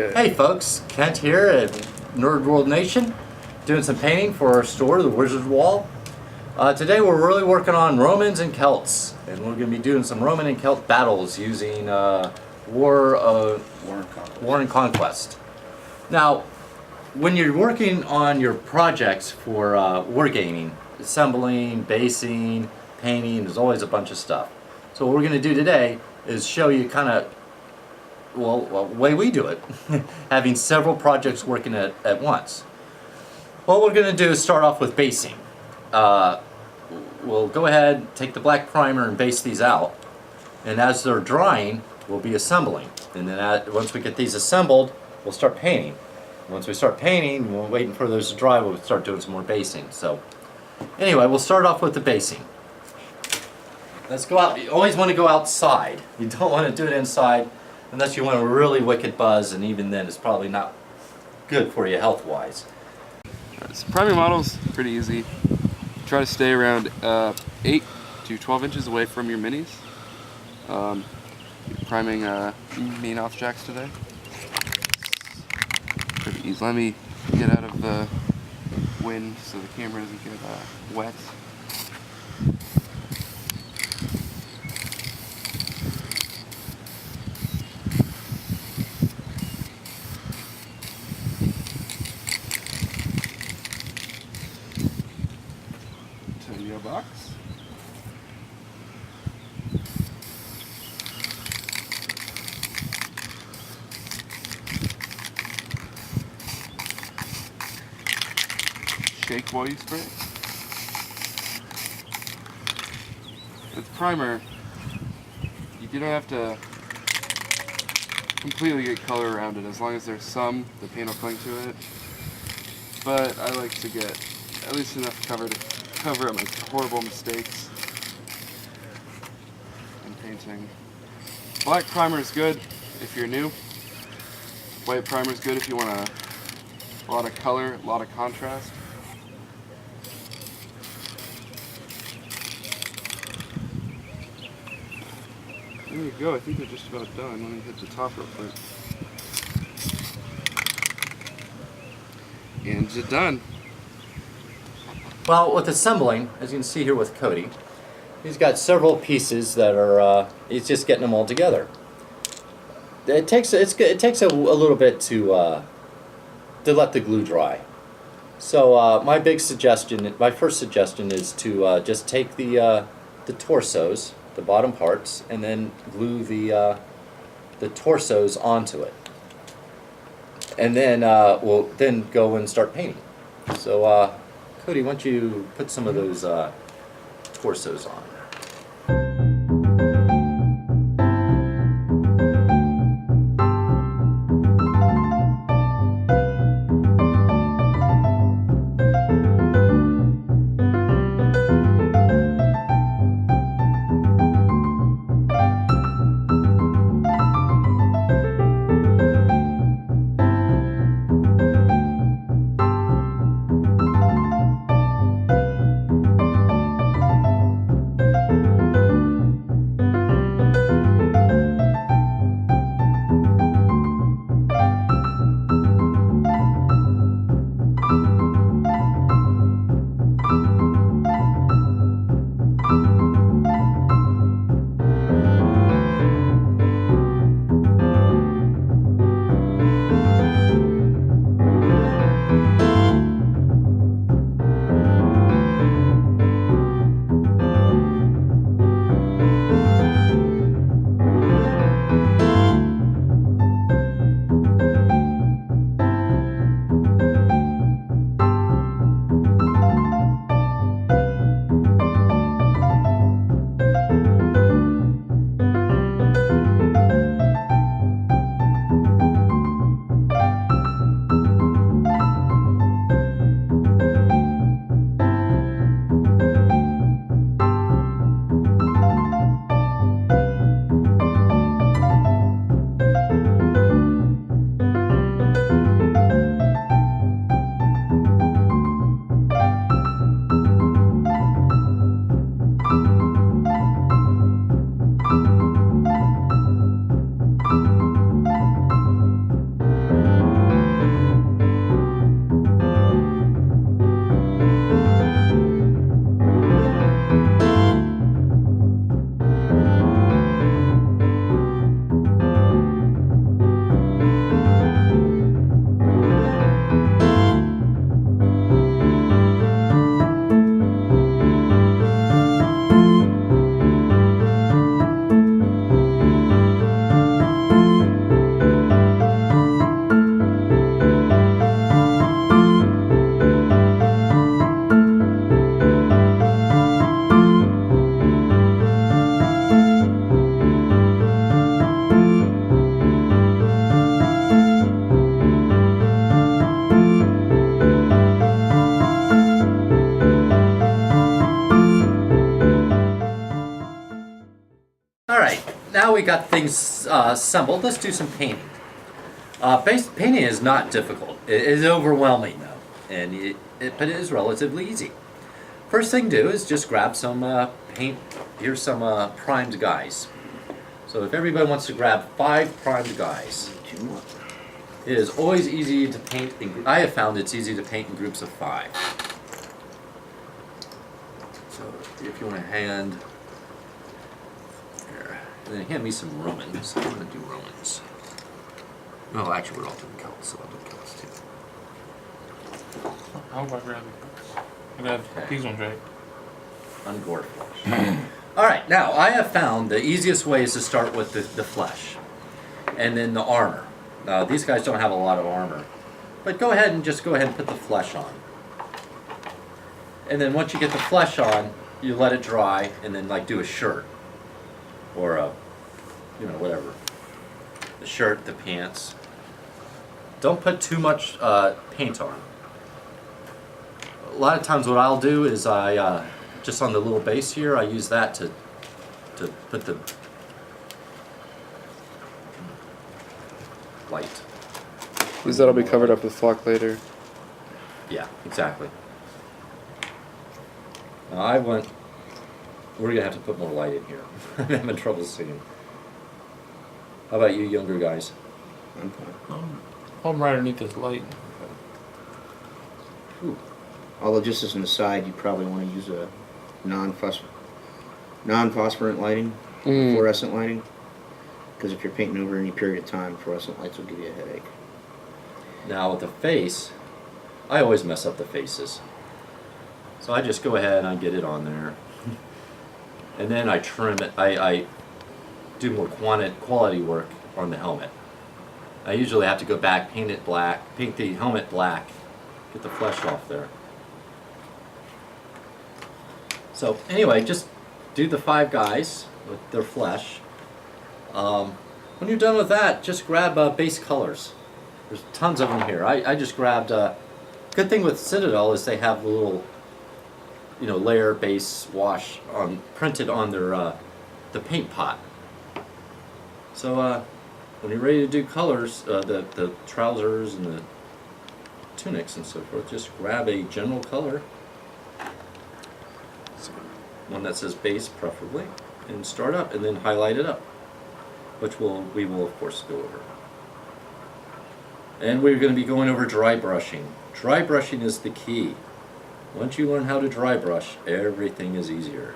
Hey folks, Kent here at Nerd World Nation, doing some painting for our store, the Wizard's Wall. Today we're really working on Romans and Celts, and we're going to be doing some Roman and Celt battles using War and Conquest. Now, when you're working on your projects for wargaming, assembling, basing, painting, there's always a bunch of stuff. So what we're going to do today is show you kind of the way we do it, having several projects working at once. What we're going to do is start off with basing. We'll go ahead, take the black primer and base these out, and as they're drying, we'll be assembling. And then once we get these assembled, we'll start painting. Once we start painting, we're waiting for those to dry, we'll start doing some more basing. So anyway, we'll start off with the basing. Let's go out. You always want to go outside. You don't want to do it inside unless you want a really wicked buzz, and even then it's probably not good for you health-wise. So priming models, pretty easy. Try to stay around 8 to 12 inches away from your minis. Priming main off jacks today. Pretty easy. Let me get out of the wind so the camera doesn't get wet. Box. Shake while you spray. With primer, you don't have to completely get color around it. As long as there's some, the paint will cling to it. But I like to get at least enough cover to cover up my horrible mistakes in painting. Black primer is good if you're new. White primer is good if you want a lot of color, a lot of contrast. There you go, I think they're just about done. Let me hit the top real quick. And you're done. Well, with assembling, as you can see here with Cody, he's got several pieces that are, he's just getting them all together. It takes a little bit to let the glue dry. So my first suggestion is to just take the torsos, the bottom parts, and then glue the torsos onto it. And then we'll then go and start painting. So Cody, why don't you put some of those torsos on? we got things assembled, let's do some painting. Painting is not difficult. It is overwhelming though, and but it is relatively easy. First thing to do is just grab some paint. Here's some primed guys. So if everybody wants to grab 5 primed guys, it is always easy to paint. I have found it's easy to paint in groups of 5. So if you want to hand, here, and then hand me some Romans. I'm going to do Romans. No, actually we're all doing Celts, so I'll do Celts too. How about grab I got these ones right. Ungore flesh. Alright, now I have found the easiest way is to start with the flesh. And then the armor. Now these guys don't have a lot of armor. But go ahead and put the flesh on. And then once you get the flesh on, you let it dry and then like do a shirt. Or a, whatever. The shirt, the pants. Don't put too much paint on. A lot of times what I'll do is I, just on the little base here, I use that to put the light. Because that'll be covered up with flock later. Yeah, exactly. Now we're going to have to put more light in here. I'm having trouble seeing. How about you younger guys? I'm fine. I'm right underneath this light. Ooh. Although, just as an aside, you probably want to use a non-phosphorant lighting, fluorescent lighting, because if you're painting over any period of time, fluorescent lights will give you a headache. Now with the face, I always mess up the faces. So I just go ahead and I get it on there. And then I trim it. I do more quality work on the helmet. I usually have to go back, paint it black, paint the helmet black, get the flesh off there. So anyway, just do the 5 guys with their flesh. When you're done with that, just grab base colors. There's tons of them here. I just grabbed, good thing with Citadel is they have a little, layer base wash printed on their, the paint pot. So when you're ready to do colors, the trousers and the tunics and so forth, just grab a general color. One that says base preferably, and start up and then highlight it up, which we will of course go over. And we're going to be going over dry brushing. Dry brushing is the key. Once you learn how to dry brush, everything is easier.